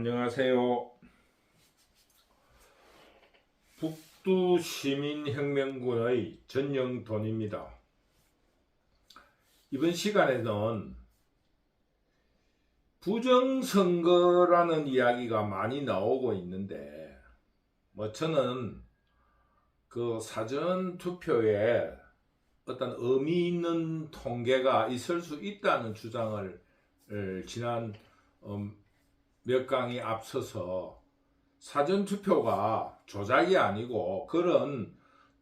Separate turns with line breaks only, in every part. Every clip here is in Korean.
안녕하세요. 북두시민혁명군의 전영돈입니다. 이번 시간에는 부정선거라는 이야기가 많이 나오고 있는데, 저는 그 사전투표에 어떤 의미 있는 통계가 있을 수 있다는 주장을 지난 몇 강이 앞서서 사전투표가 조작이 아니고 그런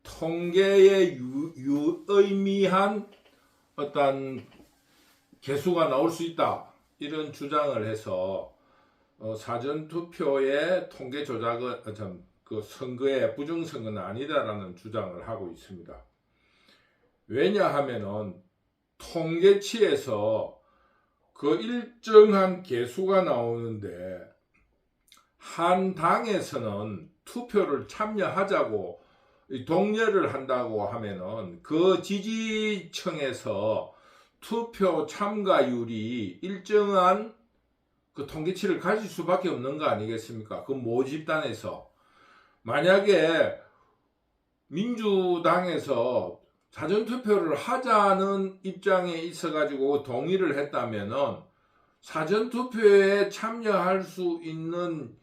통계에 유의미한 어떤 개수가 나올 수 있다, 이런 주장을 해서 사전투표의 통계 조작은 그 선거의 부정선거는 아니다라는 주장을 하고 있습니다. 왜냐하면은 통계치에서 그 일정한 개수가 나오는데, 한 당에서는 투표를 참여하자고 독려를 한다고 하면은 그 지지층에서 투표 참가율이 일정한 그 통계치를 가질 수밖에 없는 거 아니겠습니까? 그 모집단에서 만약에 민주당에서 사전투표를 하자는 입장에 있어가지고 동의를 했다면은 사전투표에 참여할 수 있는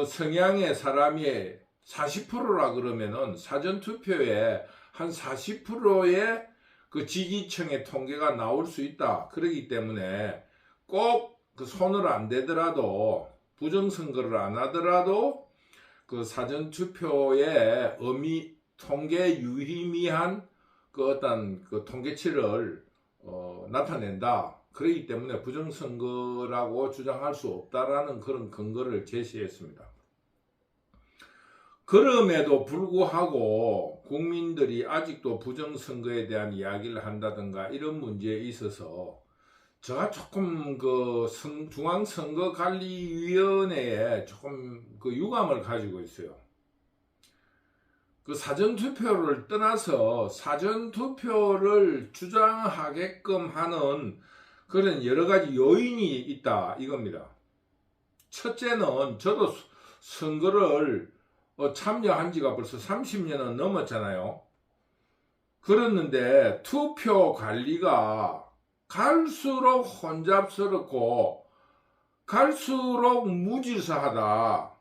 성향의 사람이 40%라 그러면은 사전투표에 한 40%의 그 지지층의 통계가 나올 수 있다. 그렇기 때문에 꼭 그 손을 안 대더라도, 부정선거를 안 하더라도 그 사전투표의 의미, 통계 유의미한 그 어떤 그 통계치를 나타낸다. 그렇기 때문에 부정선거라고 주장할 수 없다라는 그런 근거를 제시했습니다. 그럼에도 불구하고 국민들이 아직도 부정선거에 대한 이야기를 한다든가 이런 문제에 있어서 제가 조금 그 중앙선거관리위원회에 조금 그 유감을 가지고 있어요. 그 사전투표를 떠나서 사전투표를 주장하게끔 하는 그런 여러 가지 요인이 있다, 이겁니다. 첫째는 저도 선거를 참여한 지가 벌써 30년은 넘었잖아요. 그랬는데 투표 관리가 갈수록 혼잡스럽고 갈수록 무질서하다.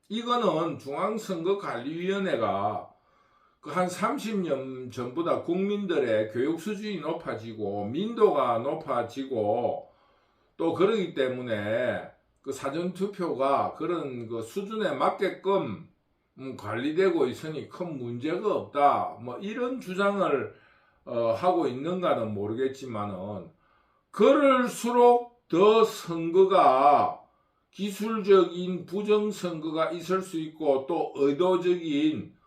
이거는 중앙선거관리위원회가 한 30년 전보다 국민들의 교육 수준이 높아지고 민도가 높아지고 또 그러기 때문에 그 사전투표가 그런 그 수준에 맞게끔 관리되고 있으니 큰 문제가 없다, 이런 주장을 하고 있는가는 모르겠지만은, 그럴수록 더 선거가 기술적인 부정선거가 있을 수 있고 또 의도적인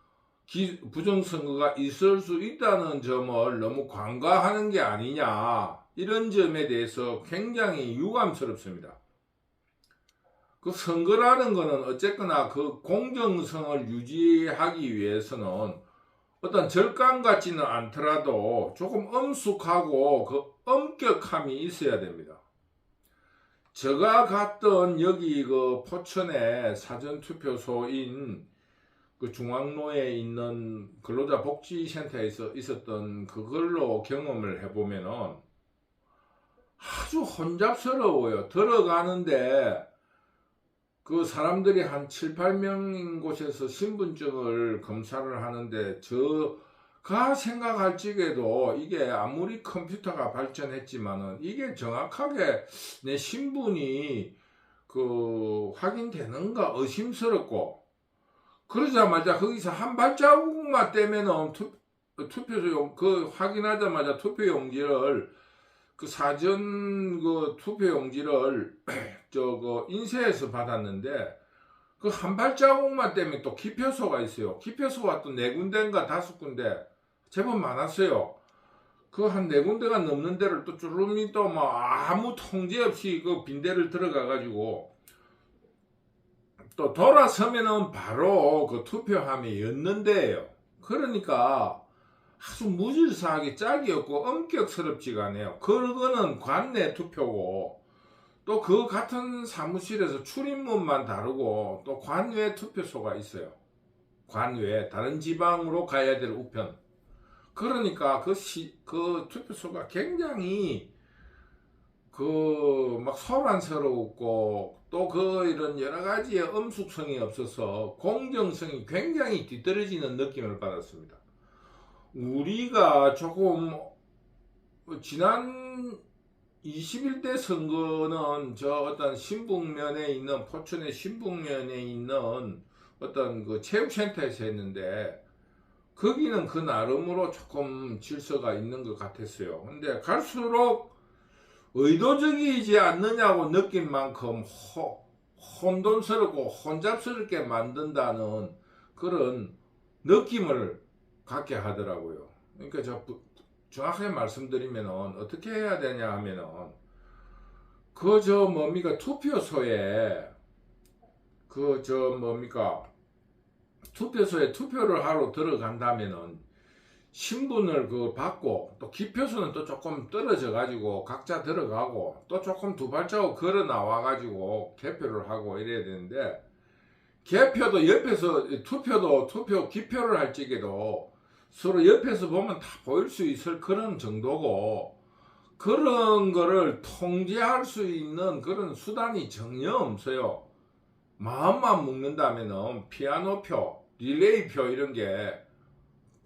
부정선거가 있을 수 있다는 점을 너무 간과하는 게 아니냐, 이런 점에 대해서 굉장히 유감스럽습니다. 그 선거라는 거는 어쨌거나 그 공정성을 유지하기 위해서는 어떤 절감 같지는 않더라도 조금 엄숙하고 그 엄격함이 있어야 됩니다. 제가 갔던 여기 그 포천의 사전투표소인 그 중앙로에 있는 근로자복지센터에서 있었던 그걸로 경험을 해보면은 아주 혼잡스러워요. 들어가는데 그 사람들이 한 7, 8명인 곳에서 신분증을 검사를 하는데, 제가 생각할 적에도 이게 아무리 컴퓨터가 발전했지만은 이게 정확하게 내 신분이 그 확인되는가 의심스럽고, 그러자마자 거기서 한 발자국만 떼면은 투표소 그 확인하자마자 투표용지를 그 사전 그 투표용지를 그 인쇄해서 받았는데, 그 한 발자국만 떼면 또 기표소가 있어요. 기표소가 또 4군데인가 5군데 제법 많았어요. 그 한 4군데가 넘는 데를 또 쭈루미 또 아무 통제 없이 그 빈대를 들어가 가지고 또 돌아서면은 바로 그 투표함이 였는데요. 그러니까 아주 무질서하게 짝이 없고 엄격스럽지가 않아요. 그거는 관내 투표고, 또 그 같은 사무실에서 출입문만 다르고 또 관외 투표소가 있어요. 관외 다른 지방으로 가야 될 우편. 그러니까 그 투표소가 굉장히 막 소란스럽고 또 이런 여러 가지의 엄숙성이 없어서 공정성이 굉장히 뒤떨어지는 느낌을 받았습니다. 우리가 조금 지난 21대 선거는 저 어떤 신북면에 있는 포천의 신북면에 있는 어떤 그 체육센터에서 했는데 거기는 그 나름으로 조금 질서가 있는 것 같았어요. 근데 갈수록 의도적이지 않느냐고 느낀 만큼 혼돈스럽고 혼잡스럽게 만든다는 그런 느낌을 갖게 하더라고요. 그러니까 정확하게 말씀드리면 어떻게 해야 되냐 하면은 투표소에 투표소에 투표를 하러 들어간다면은 신분을 받고 또 기표수는 또 조금 떨어져 가지고 각자 들어가고 또 조금 두 발자국 걸어 나와 가지고 개표를 하고 이래야 되는데 개표도 옆에서 투표 기표를 할 적에도 서로 옆에서 보면 다 보일 수 있을 그런 정도고 그런 거를 통제할 수 있는 그런 수단이 전혀 없어요. 마음만 먹는다면은 피아노표, 릴레이표 이런 게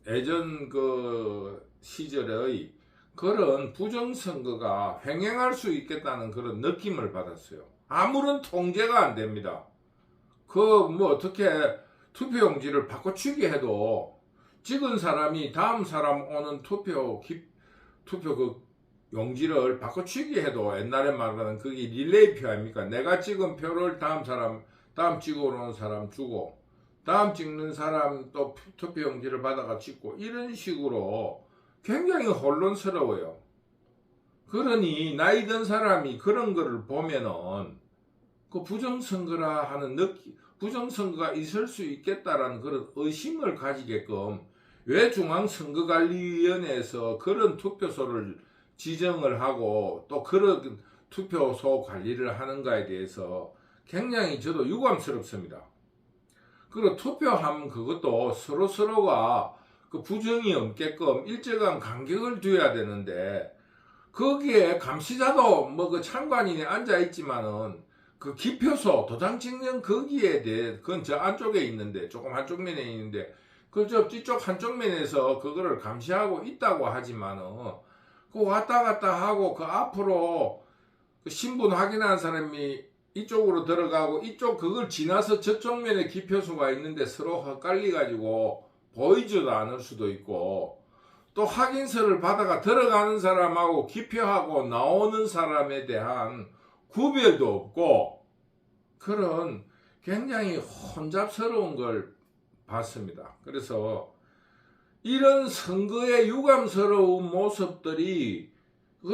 예전 그 시절의 그런 부정선거가 횡행할 수 있겠다는 그런 느낌을 받았어요. 아무런 통제가 안 됩니다. 어떻게 투표용지를 바꿔치기 해도 찍은 사람이 다음 사람 오는 투표 용지를 바꿔치기 해도 옛날에 말하는 그게 릴레이표 아닙니까? 내가 찍은 표를 다음 찍어오는 사람 주고 다음 찍는 사람 또 투표용지를 받아가 찍고 이런 식으로 굉장히 혼란스러워요. 그러니 나이 든 사람이 그런 거를 보면은 그 부정선거라 하는 부정선거가 있을 수 있겠다라는 그런 의심을 가지게끔 왜 중앙선거관리위원회에서 그런 투표소를 지정을 하고 또 그런 투표소 관리를 하는가에 대해서 굉장히 저도 유감스럽습니다. 그리고 투표하면 그것도 서로가 그 부정이 없게끔 일정한 간격을 둬야 되는데 거기에 감시자도 그 참관인이 앉아 있지만은 그 기표소 도장 찍는 거기에 대해 그건 저 안쪽에 있는데 조금 한쪽 면에 있는데 뒤쪽 한쪽 면에서 그거를 감시하고 있다고 하지만은 그 왔다 갔다 하고 그 앞으로 그 신분 확인한 사람이 이쪽으로 들어가고 그걸 지나서 저쪽 면에 기표수가 있는데 서로 헷갈리 가지고 보이지도 않을 수도 있고 또 확인서를 받아가 들어가는 사람하고 기표하고 나오는 사람에 대한 구별도 없고 그런 굉장히 혼잡스러운 걸 봤습니다. 그래서 이런 선거의 유감스러운 모습들이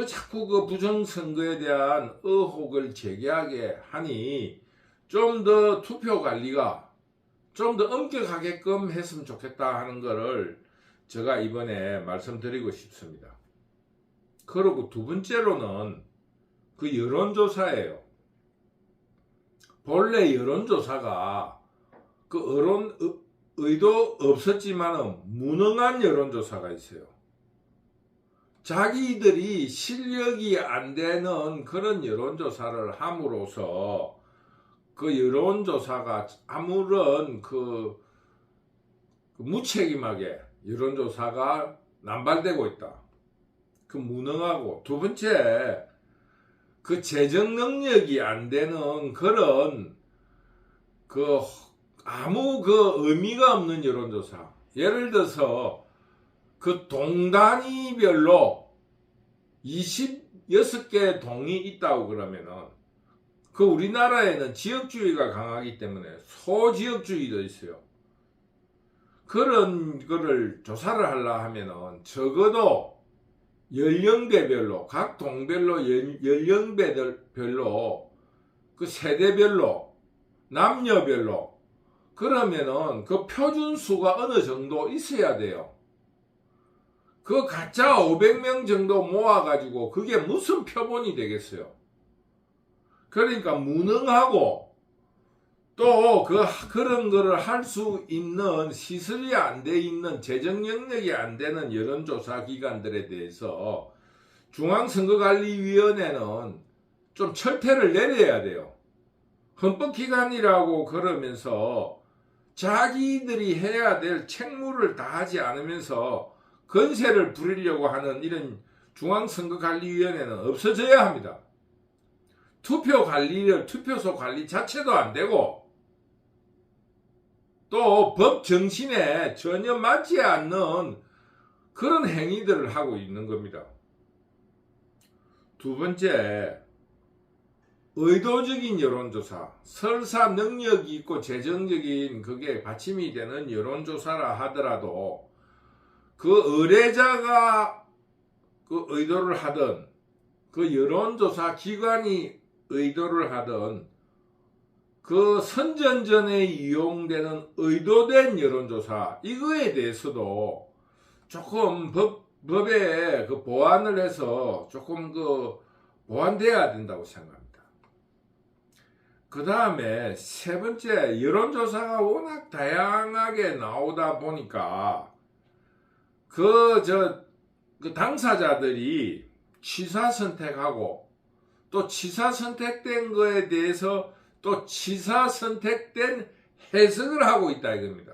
자꾸 그 부정선거에 대한 의혹을 제기하게 하니 좀 더 투표 관리가 좀 더 엄격하게끔 했으면 좋겠다 하는 거를 제가 이번에 말씀드리고 싶습니다. 그리고 두 번째로는 그 여론조사예요. 본래 여론조사가 의도 없었지만은 무능한 여론조사가 있어요. 자기들이 실력이 안 되는 그런 여론조사를 함으로써 그 여론조사가 아무런 무책임하게 여론조사가 남발되고 있다. 그 무능하고 두 번째 그 재정 능력이 안 되는 그런 아무 의미가 없는 여론조사. 예를 들어서 그 동 단위별로 26개 동이 있다고 그러면은 그 우리나라에는 지역주의가 강하기 때문에 소지역주의도 있어요. 그런 거를 조사를 하려 하면은 적어도 연령대별로 각 동별로 연령대별로 그 세대별로 남녀별로 그러면은 그 표준수가 어느 정도 있어야 돼요. 그 가짜 500명 정도 모아가지고 그게 무슨 표본이 되겠어요? 그러니까 무능하고 또 그런 거를 할 수 있는 시설이 안 돼 있는 재정 영역이 안 되는 여론조사 기관들에 대해서 중앙선거관리위원회는 좀 철퇴를 내려야 돼요. 헌법기관이라고 그러면서 자기들이 해야 될 책무를 다하지 않으면서 건세를 부리려고 하는 이런 중앙선거관리위원회는 없어져야 합니다. 투표소 관리 자체도 안 되고 또 법 정신에 전혀 맞지 않는 그런 행위들을 하고 있는 겁니다. 두 번째, 의도적인 여론조사, 설사 능력이 있고 재정적인 그게 받침이 되는 여론조사라 하더라도 그 의뢰자가 그 의도를 하든 그 여론조사 기관이 의도를 하든 그 선전전에 이용되는 의도된 여론조사 이거에 대해서도 조금 법에 그 보완을 해서 조금 그 보완돼야 된다고 생각합니다. 그 다음에 세 번째, 여론조사가 워낙 다양하게 나오다 보니까 그 당사자들이 취사 선택하고 또 취사 선택된 거에 대해서 또 취사 선택된 해석을 하고 있다 이겁니다.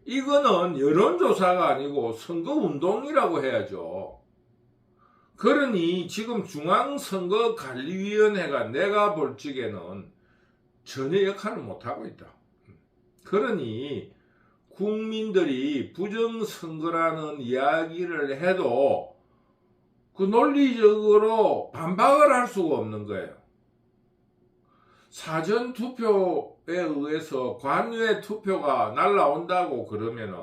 이거는 여론조사가 아니고 선거운동이라고 해야죠. 그러니 지금 중앙선거관리위원회가 내가 볼 적에는 전혀 역할을 못하고 있다. 그러니 국민들이 부정선거라는 이야기를 해도 그 논리적으로 반박을 할 수가 없는 거예요. 사전투표에 의해서 관외 투표가 날라온다고 그러면은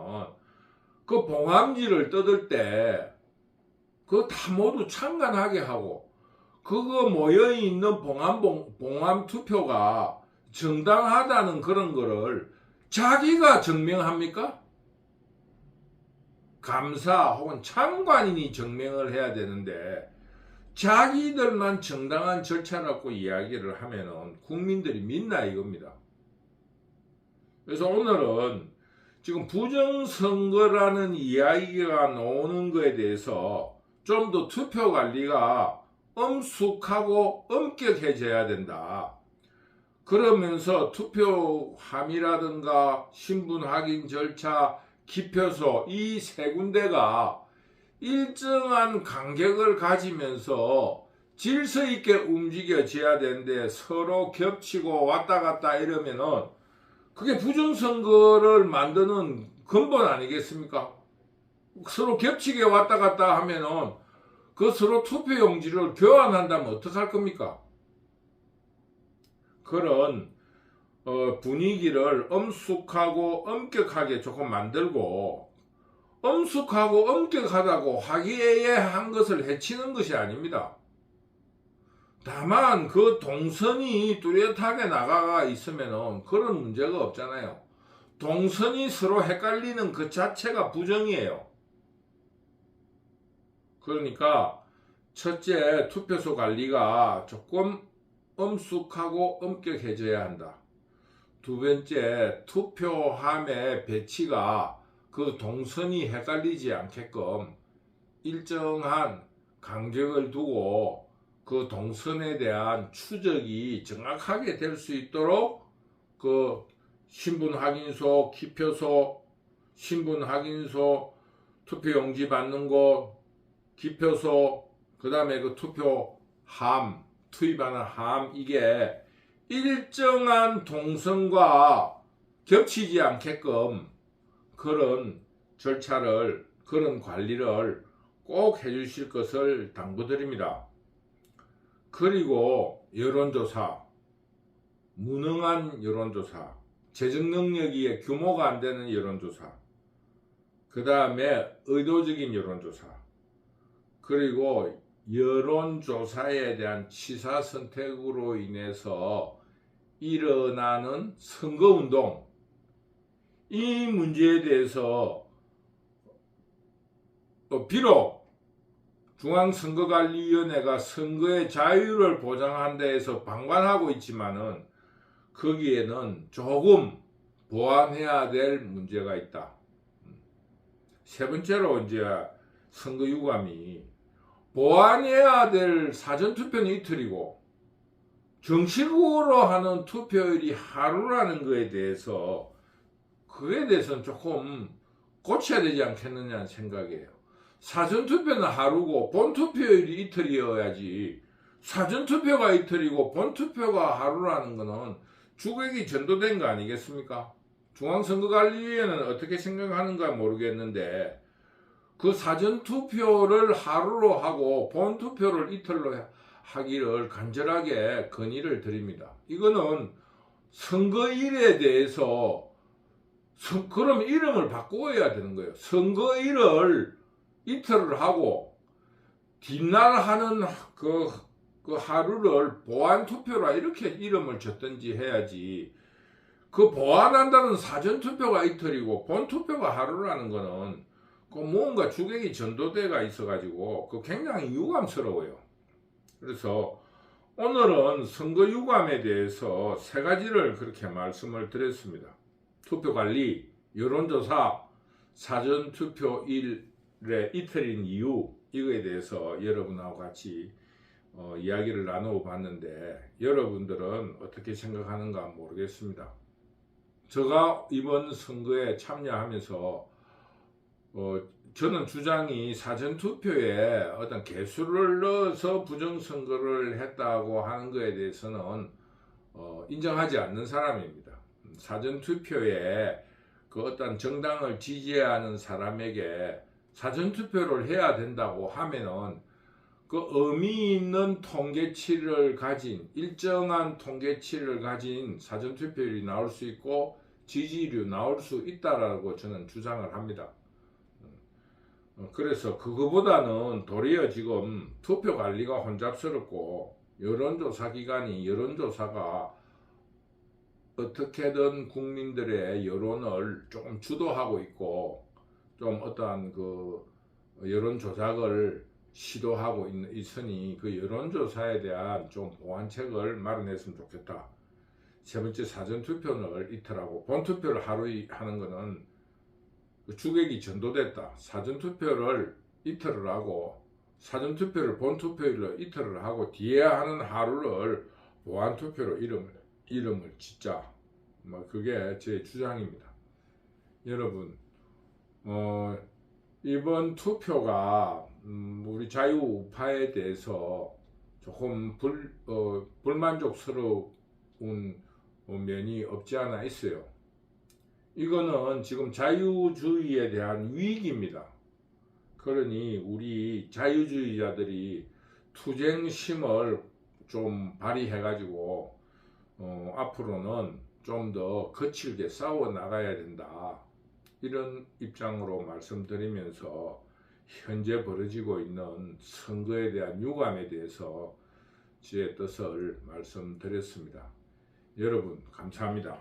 그 봉함지를 뜯을 때 그거 다 모두 창간하게 하고 그거 모여있는 봉함 투표가 정당하다는 그런 거를 자기가 증명합니까? 감사 혹은 참관인이 증명을 해야 되는데 자기들만 정당한 절차라고 이야기를 하면은 국민들이 믿나 이겁니다. 그래서 오늘은 지금 부정선거라는 이야기가 나오는 거에 대해서 좀 더 투표 관리가 엄숙하고 엄격해져야 된다. 그러면서 투표함이라든가 신분 확인 절차, 기표소 이 세 군데가 일정한 간격을 가지면서 질서 있게 움직여져야 되는데 서로 겹치고 왔다 갔다 이러면은 그게 부정선거를 만드는 근본 아니겠습니까? 서로 겹치게 왔다 갔다 하면은 그 서로 투표용지를 교환한다면 어떡할 겁니까? 그런 분위기를 엄숙하고 엄격하게 조금 만들고 엄숙하고 엄격하다고 화기애애한 것을 해치는 것이 아닙니다. 다만 그 동선이 뚜렷하게 나가 있으면 그런 문제가 없잖아요. 동선이 서로 헷갈리는 그 자체가 부정이에요. 그러니까 첫째, 투표소 관리가 조금 엄숙하고 엄격해져야 한다. 두 번째, 투표함의 배치가 그 동선이 헷갈리지 않게끔 일정한 간격을 두고 그 동선에 대한 추적이 정확하게 될 수 있도록 그 신분확인소, 기표소, 신분확인소, 투표용지 받는 곳, 기표소, 그 다음에 그 투표함, 투입하는 함, 이게 일정한 동선과 겹치지 않게끔 그런 절차를, 그런 관리를 꼭 해주실 것을 당부드립니다. 그리고 여론조사, 무능한 여론조사, 재정 능력이 규모가 안 되는 여론조사, 그 다음에 의도적인 여론조사, 그리고 여론조사에 대한 취사 선택으로 인해서 일어나는 선거운동, 이 문제에 대해서 비록 중앙선거관리위원회가 선거의 자유를 보장한 데에서 방관하고 있지만은 거기에는 조금 보완해야 될 문제가 있다. 세 번째로 이제 선거 유감이 보완해야 될 사전투표는 이틀이고 정식으로 하는 투표율이 하루라는 거에 대해서 그에 대해서는 조금 고쳐야 되지 않겠느냐는 생각이에요. 사전투표는 하루고 본투표율이 이틀이어야지 사전투표가 이틀이고 본투표가 하루라는 거는 주객이 전도된 거 아니겠습니까? 중앙선거관리위원회는 어떻게 생각하는가 모르겠는데 그 사전투표를 하루로 하고 본투표를 이틀로 하기를 간절하게 건의를 드립니다. 이거는 선거일에 대해서 그럼 이름을 바꿔야 되는 거예요. 선거일을 이틀을 하고 뒷날 하는 그 하루를 보완투표라 이렇게 이름을 줬든지 해야지 그 보완한다는 사전투표가 이틀이고 본투표가 하루라는 거는 그 뭔가 주객이 전도대가 있어가지고 그 굉장히 유감스러워요. 그래서 오늘은 선거 유감에 대해서 세 가지를 그렇게 말씀을 드렸습니다. 투표관리, 여론조사, 사전투표일에 이틀인 이유 이거에 대해서 여러분하고 같이 이야기를 나누어 봤는데 여러분들은 어떻게 생각하는가 모르겠습니다. 제가 이번 선거에 참여하면서 저는 주장이 사전투표에 어떤 개수를 넣어서 부정선거를 했다고 하는 것에 대해서는 인정하지 않는 사람입니다. 사전투표에 그 어떤 정당을 지지하는 사람에게 사전투표를 해야 된다고 하면은 그 의미 있는 통계치를 가진 일정한 통계치를 가진 사전투표율이 나올 수 있고 지지율이 나올 수 있다라고 저는 주장을 합니다. 그래서 그거보다는 도리어 지금 투표 관리가 혼잡스럽고 여론조사 기관이 여론조사가 어떻게든 국민들의 여론을 조금 주도하고 있고 좀 어떠한 그 여론조작을 시도하고 있으니 그 여론조사에 대한 좀 보완책을 마련했으면 좋겠다. 세 번째, 사전투표를 이틀하고 본투표를 하루 하는 거는 주객이 전도됐다. 사전투표를 이틀을 하고 사전투표를 본투표일로 이틀을 하고 뒤에 하는 하루를 보완투표로 이름을 짓자. 그게 제 주장입니다. 여러분, 이번 투표가 우리 자유우파에 대해서 조금 불만족스러운 면이 없지 않아 있어요. 이거는 지금 자유주의에 대한 위기입니다. 그러니 우리 자유주의자들이 투쟁심을 좀 발휘해가지고 앞으로는 좀 더 거칠게 싸워 나가야 된다. 이런 입장으로 말씀드리면서 현재 벌어지고 있는 선거에 대한 유감에 대해서 제 뜻을 말씀드렸습니다. 여러분 감사합니다.